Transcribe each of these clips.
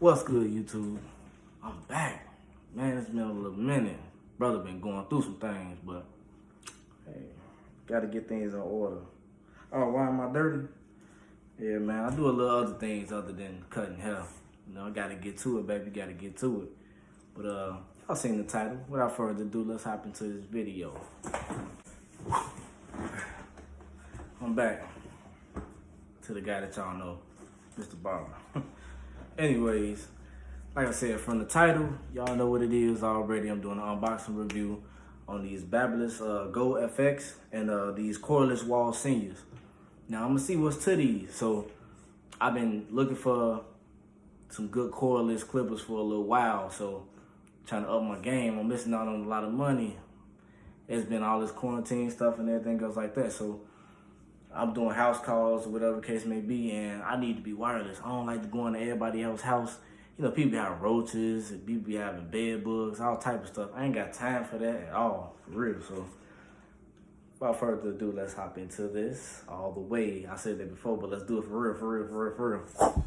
What's good, YouTube? I'm back. Man, it's been a little minute. Brother been going through some things, but hey, gotta get things in order. Oh, why am I dirty? Yeah, man, I do a little other things other than cutting hair. You know, I gotta get to it, baby, gotta get to it. But y'all seen the title. Without further ado, let's hop into this video. I'm back to the guy that y'all know, Mr. Barber. Anyways, like I said, from the title, y'all know what it is already. I'm doing an unboxing review on these Babyliss Gold FX and these Cordless Wahl seniors. Now, I'm gonna see what's to these. So, I've been looking for some good cordless clippers for a little while. So, trying to up my game. I'm missing out on a lot of money. It's been all this quarantine stuff and everything else like that. So, I'm doing house calls or whatever the case may be, and I need to be wireless. I don't like to go into everybody else's house. You know, people have roaches, and people be having bed bugs, all type of stuff. I ain't got time for that at all, for real. So, without further ado, let's hop into this all the way. I said that before, but let's do it for real, for real, for real, for real.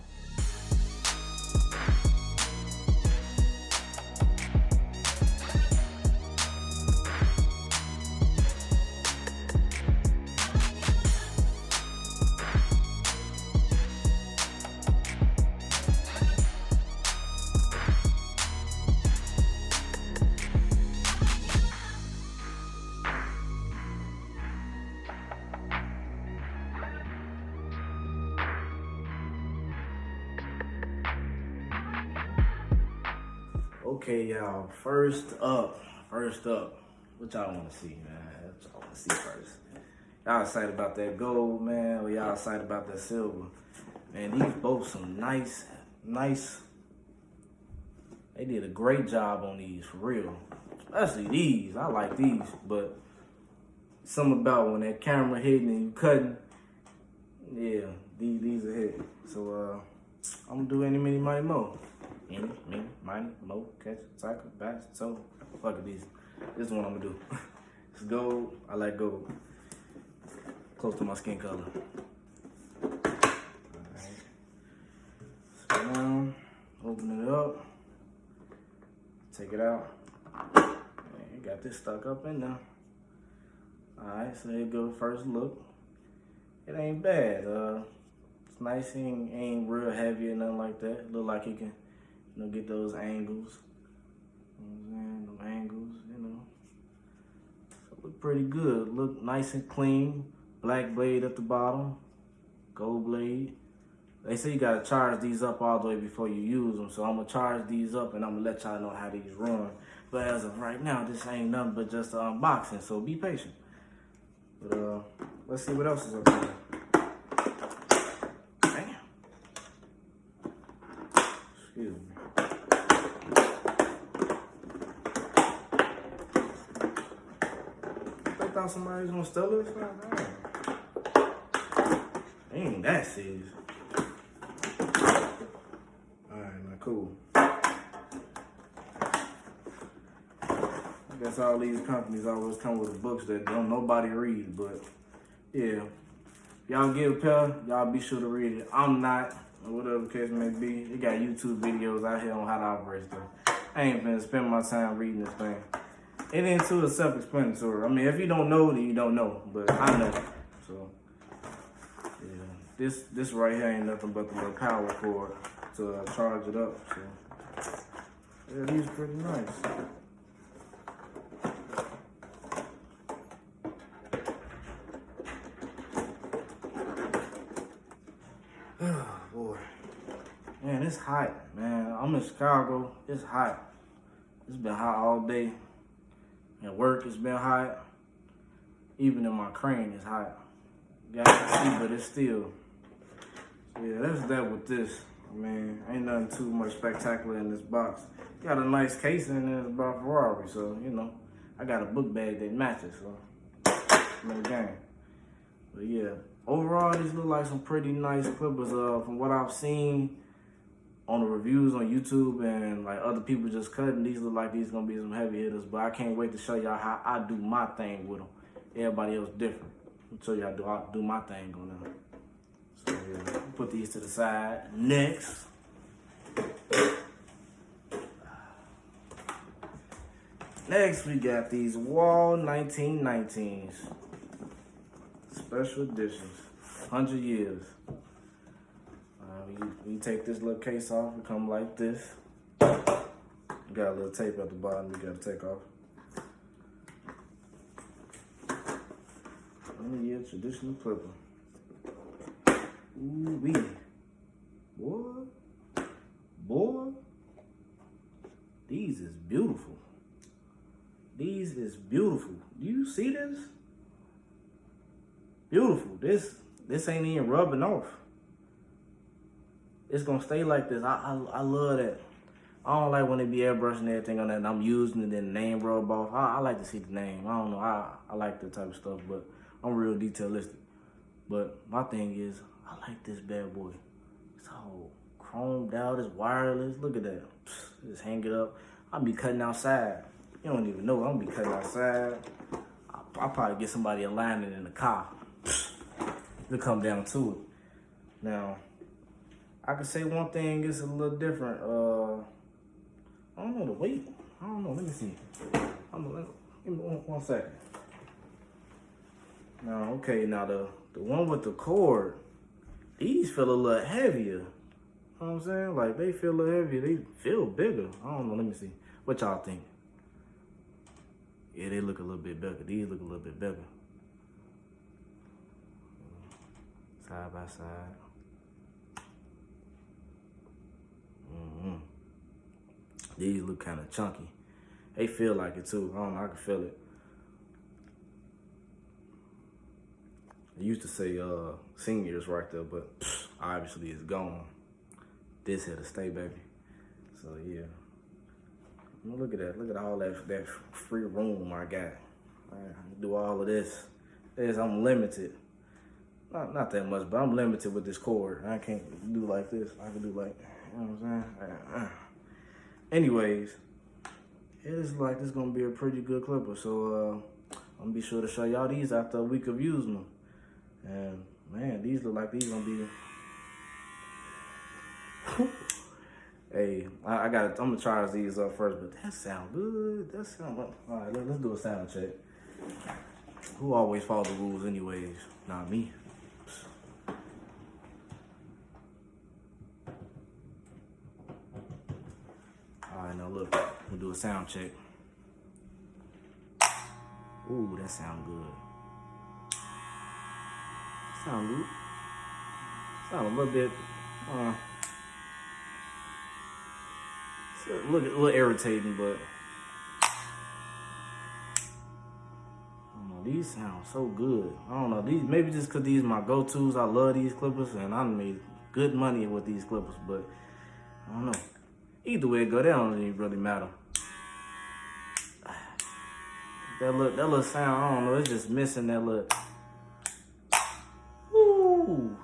Okay, y'all, first up, what y'all want to see, man? What y'all want to see first? Y'all excited about that gold, man, or y'all excited about that silver? Man, these both some nice, they did a great job on these, for real. Especially these, I like these, but something about when that camera hitting and you cutting, yeah, these are hit. So, I'm gonna do any, mini, money, mo. Any, mini, money, mo, catch, cycle, bass, so, fuck it, these. This is what I'm gonna do. It's gold, I like gold. Close to my skin color. Alright. Sit down, open it up, take it out. And got this stuck up in there. Alright, so here go the first look. It ain't bad. It's nice, ain't real heavy or nothing like that. Look like it can, you know, get those angles. You know what I'm saying? Them angles, you know. So look pretty good. Look nice and clean. Black blade at the bottom. Gold blade. They say you gotta charge these up all the way before you use them. So I'm gonna charge these up and I'm gonna let y'all know how these run. But as of right now, this ain't nothing but just an unboxing, so be patient. But let's see what else is up there. Damn. Excuse me. I thought somebody was gonna steal this. Ain't that serious. Alright, now cool. I guess all these companies always come with books that don't nobody read, but yeah. Y'all get a pair, y'all be sure to read it. I'm not, or whatever the case may be. They got YouTube videos out here on how to operate stuff. I ain't finna spend my time reading this thing. It ain't too self-explanatory. I mean, if you don't know, then you don't know. But I know. So, yeah. This right here ain't nothing but the little power cord to charge it up. So, yeah, these are pretty nice. Oh, boy. Man, it's hot, man. I'm in Chicago. It's hot. It's been hot all day. At work, it's been hot. Even in my crane, it's hot. Got to see, but it's still. So yeah, that's that with this. I mean, ain't nothing too much spectacular in this box. Got a nice case in there. It's about Ferrari, so, you know. I got a book bag that matches, so I'm in the game. But yeah, overall, these look like some pretty nice clippers. From what I've seen on the reviews on YouTube and like other people just cutting, these look like these gonna be some heavy hitters. But I can't wait to show y'all how I do my thing with them. Everybody else different. I'll show you how I do my thing on them. So yeah, put these to the side. Next, Next, we got these Wahl 1919s. Special editions. 100 years. We take this little case off. It come like this. Got a little tape at the bottom we got to take off. 100-year traditional clipper. Ooh wee. Boy. These is beautiful. These is beautiful. Do you see this? Beautiful. This ain't even rubbing off. It's gonna stay like this. I love that. I don't like when they be airbrushing everything on that and I'm using it and the name rub off. I like to see the name. I don't know. I like that type of stuff, but I'm real detailistic. But my thing is, I like this bad boy. It's all chromed out. It's wireless. Look at that. Just hang it up. I'll be cutting outside. You don't even know. I'm gonna be cutting outside. I'll probably get somebody aligning in the car. It'll come down to it. Now, I can say one thing is a little different. I don't know the weight. I don't know. Let me see. Give me one second. Now, okay. Now the one with the cord, these feel a little heavier. You know what I'm saying? Like they feel a little heavier. They feel bigger. I don't know. Let me see. What y'all think? Yeah, they look a little bit bigger. These look a little bit bigger. Side by side. These look kind of chunky. They feel like it too. I don't know, I can feel it. I used to say seniors right there, but obviously it's gone. This here to stay, baby. So yeah. Look at that. Look at all that free room I got. I can do all of this. I'm limited. Not that much, but I'm limited with this cord. I can't do like this. I can do like, you know what I'm saying? Anyways, it is like this gonna be a pretty good clipper. So I'm gonna be sure to show y'all these after a week of using them. And man, these look like these gonna be. Hey, I'm gonna charge these up first, but that sound good. That sound all right. Let's do a sound check. Who always follow the rules, anyways? Not me. All right, now look, we'll do a sound check. Ooh, that sound good. Sound good. Sound a little bit. A little irritating, but I don't know, these sound so good. I don't know, these maybe just cause these my go-tos. I love these clippers and I made good money with these clippers, but I don't know. Either way it go, that don't even really matter. That little sound, I don't know, it's just missing that little. Woo!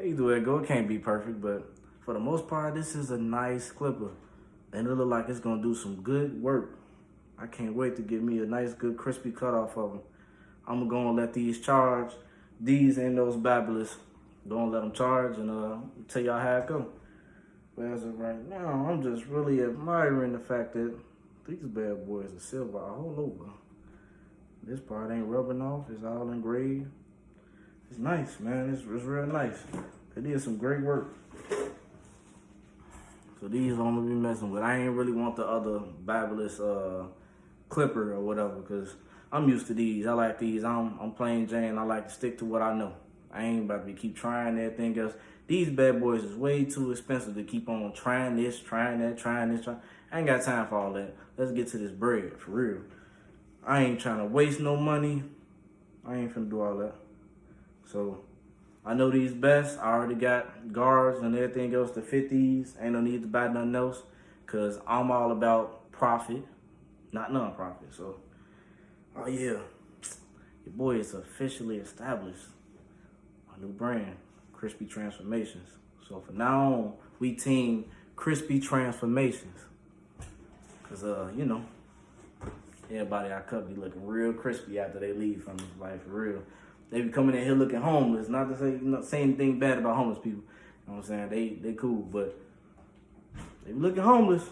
Either way it go, it can't be perfect, but for the most part, this is a nice clipper. And it look like it's gonna do some good work. I can't wait to get me a nice, good, crispy cut off of them. I'm gonna let these charge. These and those Babyliss. Gonna let them charge and tell y'all how it go. But as of right now, I'm just really admiring the fact that these bad boys are silver all over. This part ain't rubbing off. It's all engraved. It's nice, man. It's real nice. They did some great work. So these I'm gonna be messing with. I ain't really want the other Babyliss clipper or whatever because I'm used to these. I like these. I'm plain Jane. I like to stick to what I know. I ain't about to keep trying everything else. These bad boys is way too expensive to keep on trying this, trying that, trying this. I ain't got time for all that. Let's get to this bread, for real. I ain't trying to waste no money. I ain't finna do all that. So I know these best. I already got guards and everything else to fit these. Ain't no need to buy nothing else because I'm all about profit, not non-profit. So, oh yeah, your boy is officially established. My new brand, Crispy Transformations. So from now on, we team Crispy Transformations. Cause you know, everybody I cut be looking real crispy after they leave from this life, for real. They be coming in here looking homeless. Not to say, say anything bad about homeless people. You know what I'm saying? They cool, but they be looking homeless.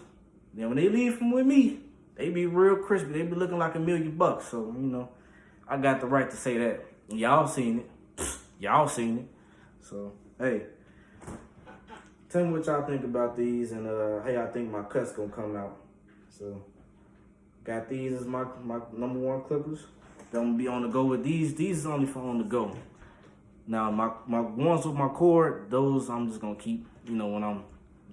Then when they leave from with me, they be real crispy. They be looking like $1 million. So, you know, I got the right to say that. Y'all seen it. Y'all seen it. So, hey, tell me what y'all think about these and how y'all think my cut's gonna come out. So, got these as my number 1 clippers. I'm gonna be on the go with these. These is only for on the go. Now, my ones with my cord, those I'm just gonna keep, you know, when I'm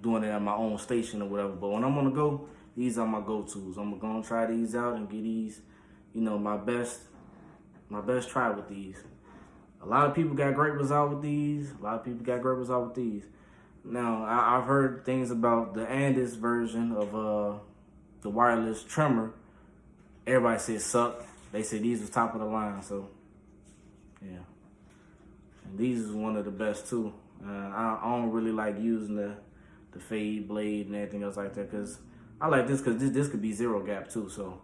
doing it at my own station or whatever. But when I'm on the go, these are my go-tos. I'm gonna try these out and get these, you know, my best try with these. A lot of people got great results with these. A lot of people got great results with these. Now, I've heard things about the Andis version of the wireless trimmer. Everybody said suck. They said these was top of the line. So, yeah. And these is one of the best too. I don't really like using the fade blade and everything else like that, because I like this because this could be 0 gap too. So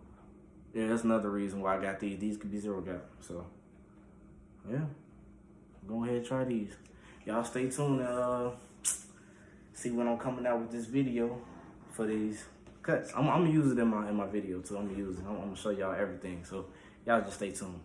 yeah, that's another reason why I got these. These could be 0 gap. So yeah, go ahead and try these. Y'all stay tuned and see when I'm coming out with this video for these cuts. I'm gonna use it in my video too. I'm gonna use it. I'm gonna show y'all everything. So y'all just stay tuned.